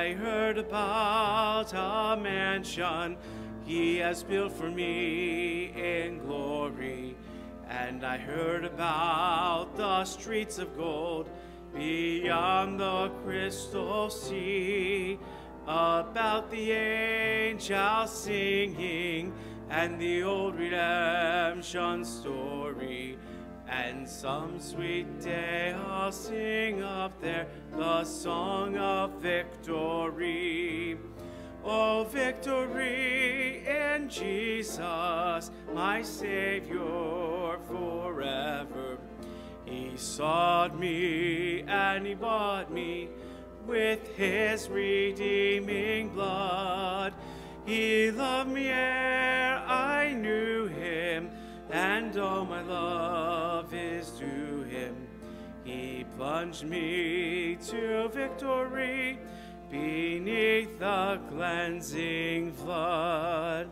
I heard about a mansion he has built for me in glory. And I heard about the streets of gold beyond the crystal sea, about the angels singing and the old redemption story. And some sweet day I'll sing up there the song of victory. Oh, victory in Jesus, my Savior forever. He sought me and he bought me with his redeeming blood. He loved me ere I knew him, and all my love is to him. He plunged me to victory beneath the cleansing flood.